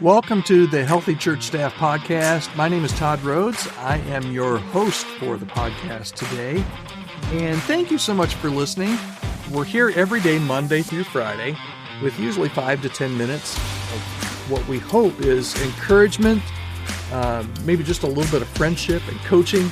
Welcome to the Healthy Church Staff Podcast. My name is Todd Rhoades. I am your host for the podcast today. And thank you so much for listening. We're here every day, Monday through Friday, with usually 5 to 10 minutes of what we hope is encouragement, maybe just a little bit of friendship and coaching,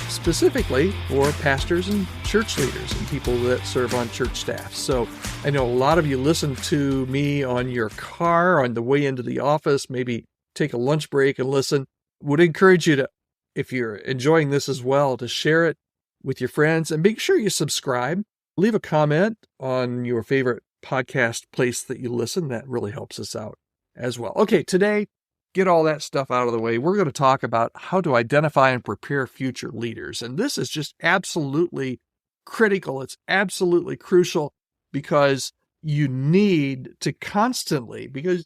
specifically for pastors and church leaders and people that serve on church staff. So I know a lot of you listen to me on your car, on the way into the office, maybe take a lunch break and listen. Would encourage you to, if you're enjoying this as well, to share it with your friends and make sure you subscribe. Leave a comment on your favorite podcast place that you listen. That really helps us out as well. Okay, today, get all that stuff out of the way. We're going to talk about how to identify and prepare future leaders. And this is just absolutely critical. It's absolutely crucial because you need to constantly, because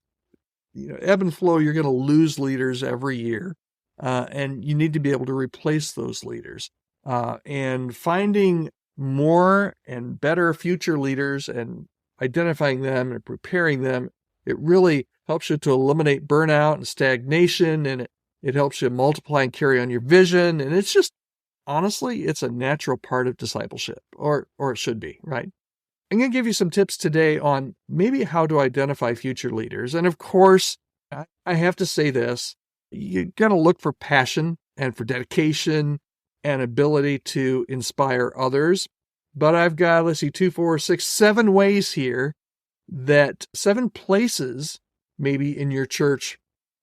ebb and flow, you're going to lose leaders every year. And you need to be able to replace those leaders. And finding more and better future leaders and identifying them and preparing them, it really helps you to eliminate burnout and stagnation, and it helps you multiply and carry on your vision. And it's just, honestly, it's a natural part of discipleship, or it should be, right? I'm going to give you some tips today on maybe how to identify future leaders. And of course, I have to say this, you're going to look for passion and for dedication and ability to inspire others. But I've got, 7 ways here, 7 places maybe in your church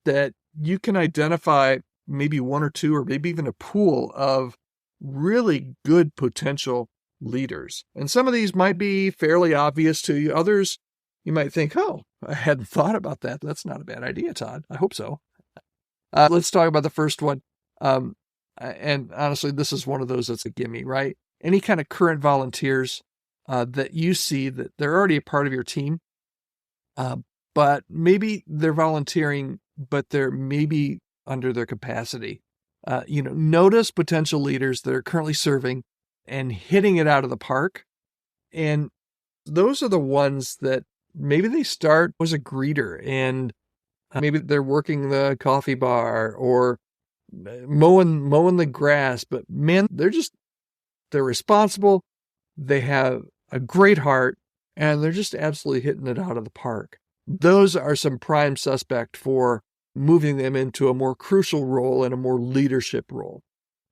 that you can identify maybe 1 or 2 or maybe even a pool of really good potential leaders. And some of these might be fairly obvious to you. Others, you might think, oh, I hadn't thought about that. That's not a bad idea, Todd. I hope so. Let's talk about the first one. And honestly, this is one of those that's a gimme, right? Any kind of current volunteers that you see that they're already a part of your team, but maybe they're volunteering, but they're maybe under their capacity. Notice potential leaders that are currently serving and hitting it out of the park. And those are the ones that maybe they start as a greeter and maybe they're working the coffee bar or mowing the grass, but man, they're responsible. They have a great heart and they're just absolutely hitting it out of the park. Those are some prime suspect for moving them into a more crucial role and a more leadership role.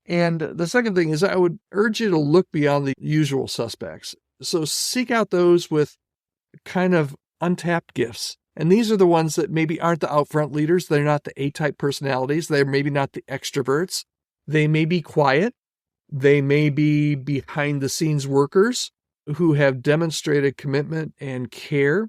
And the second thing is I would urge you to look beyond the usual suspects. So seek out those with kind of untapped gifts. And these are the ones that maybe aren't the out front leaders. They're not the A-type personalities. They're maybe not the extroverts. They may be quiet. They may be behind the scenes workers who have demonstrated commitment and care.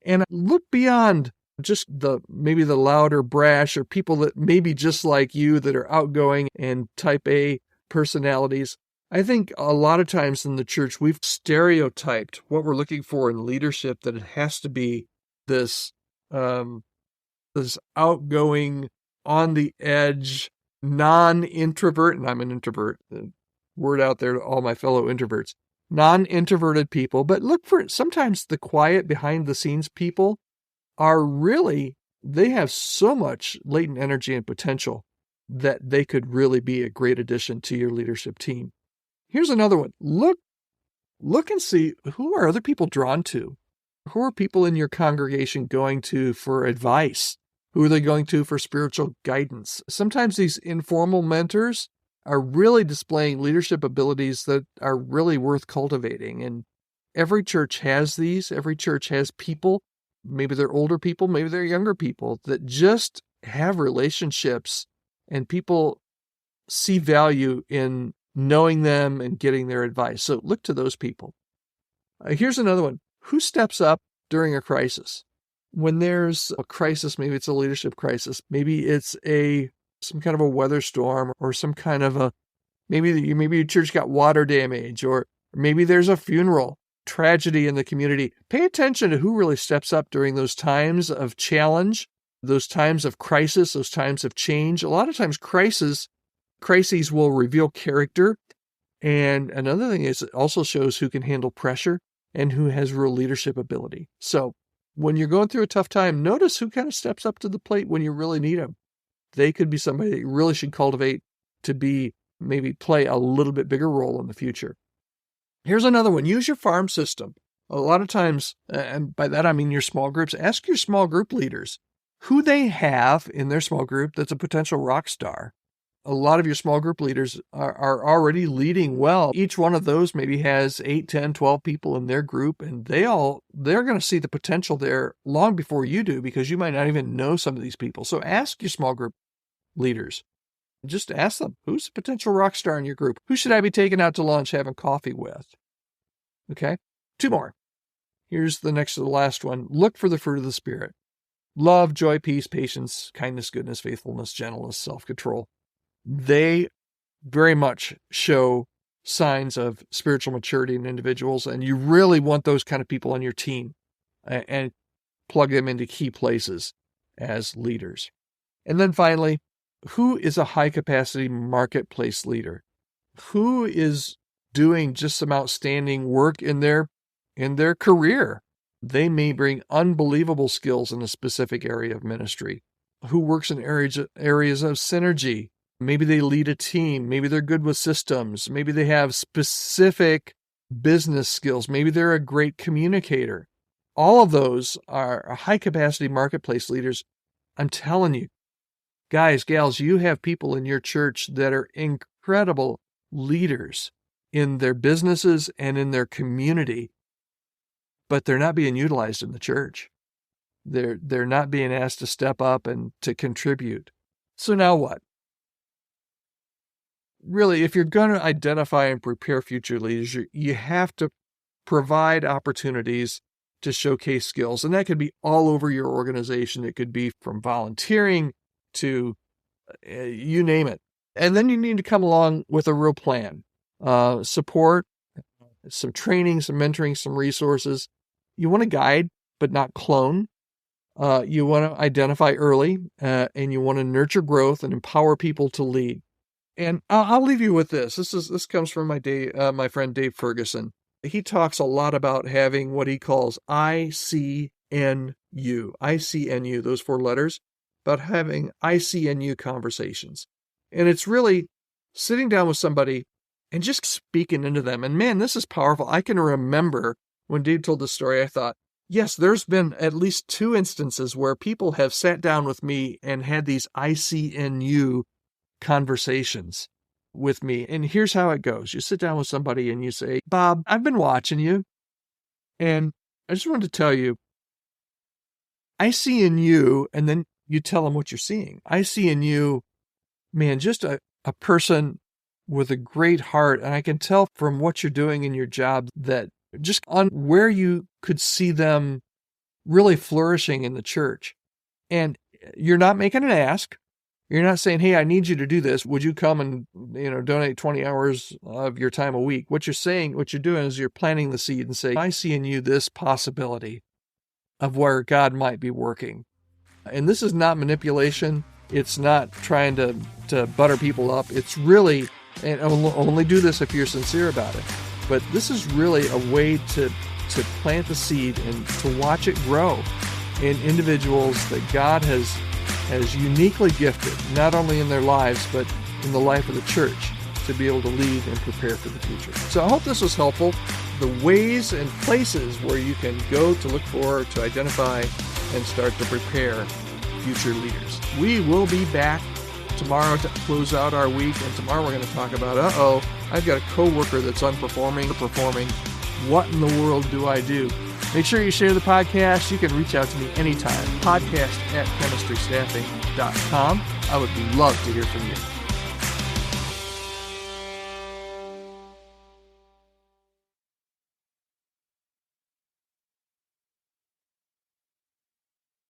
And look beyond just maybe the loud or brash or people that maybe just like you that are outgoing and type A personalities. I think a lot of times in the church, we've stereotyped what we're looking for in leadership, that it has to be this outgoing, on the edge, non-introvert, and I'm an introvert, word out there to all my fellow introverts, non-introverted people. But look for sometimes the quiet behind the scenes people are really, they have so much latent energy and potential that they could really be a great addition to your leadership team. Here's another one. Look and see, who are other people drawn to? Who are people in your congregation going to for advice? Who are they going to for spiritual guidance? Sometimes these informal mentors are really displaying leadership abilities that are really worth cultivating. And every church has these. Every church has people. Maybe they're older people, maybe they're younger people that just have relationships and people see value in knowing them and getting their advice. So look to those people. Here's another one. Who steps up during a crisis? When there's a crisis, maybe it's a leadership crisis, maybe it's some kind of a weather storm or some kind of maybe your church got water damage, or maybe there's a funeral. Tragedy in the community. Pay attention to who really steps up during those times of challenge, those times of crisis, those times of change. A lot of times crises will reveal character. And another thing is it also shows who can handle pressure and who has real leadership ability. So when you're going through a tough time, notice who kind of steps up to the plate when you really need them. They could be somebody that you really should cultivate to be, maybe play a little bit bigger role in the future. Here's another one. Use your farm system. A lot of times, and by that I mean your small groups, ask your small group leaders who they have in their small group that's a potential rock star. A lot of your small group leaders are already leading well. Each one of those maybe has 8, 10, 12 people in their group, and they're going to see the potential there long before you do, because you might not even know some of these people. So ask your small group leaders. Just ask them, who's a potential rock star in your group? Who should I be taking out to lunch, having coffee with? Okay, 2 more. Here's the next to the last one. Look for the fruit of the Spirit. Love, joy, peace, patience, kindness, goodness, faithfulness, gentleness, self-control. They very much show signs of spiritual maturity in individuals, and you really want those kind of people on your team and plug them into key places as leaders. And then finally, who is a high-capacity marketplace leader? Who is doing just some outstanding work in their career? They may bring unbelievable skills in a specific area of ministry. Who works in areas of synergy? Maybe they lead a team. Maybe they're good with systems. Maybe they have specific business skills. Maybe they're a great communicator. All of those are high-capacity marketplace leaders. I'm telling you, guys, gals, you have people in your church that are incredible leaders in their businesses and in their community, but they're not being utilized in the church. They're not being asked to step up and to contribute. So now what? Really, if you're going to identify and prepare future leaders, you have to provide opportunities to showcase skills. And that could be all over your organization. It could be from volunteering to you name it. And then you need to come along with a real plan. Support, some training, some mentoring, some resources. You want to guide, but not clone. You want to identify early, and you want to nurture growth and empower people to lead. And I'll leave you with this. This comes from my friend Dave Ferguson. He talks a lot about having what he calls ICNU, those 4 letters, about having ICNU conversations. And it's really sitting down with somebody and just speaking into them. And man, this is powerful. I can remember when Dave told the story, I thought, yes, there's been at least 2 instances where people have sat down with me and had these ICNU conversations with me. And here's how it goes. You sit down with somebody and you say, Bob, I've been watching you, and I just wanted to tell you, I see in you, and then you tell them what you're seeing. I see in you, man, just a person with a great heart. And I can tell from what you're doing in your job that just on where you could see them really flourishing in the church. And you're not making an ask. You're not saying, hey, I need you to do this. Would you come and, donate 20 hours of your time a week? What you're doing is you're planting the seed and say, I see in you this possibility of where God might be working. And this is not manipulation. It's not trying to butter people up. It's really, and only do this if you're sincere about it. But this is really a way to plant the seed and to watch it grow in individuals that God has uniquely gifted, not only in their lives, but in the life of the church, to be able to lead and prepare for the future. So I hope this was helpful. The ways and places where you can go to look for, to identify, and start to prepare future leaders. We will be back tomorrow to close out our week, and tomorrow we're going to talk about, I've got a coworker that's underperforming. What in the world do I do? Make sure you share the podcast. You can reach out to me anytime. Podcast@chemistrystaffing.com. I would love to hear from you.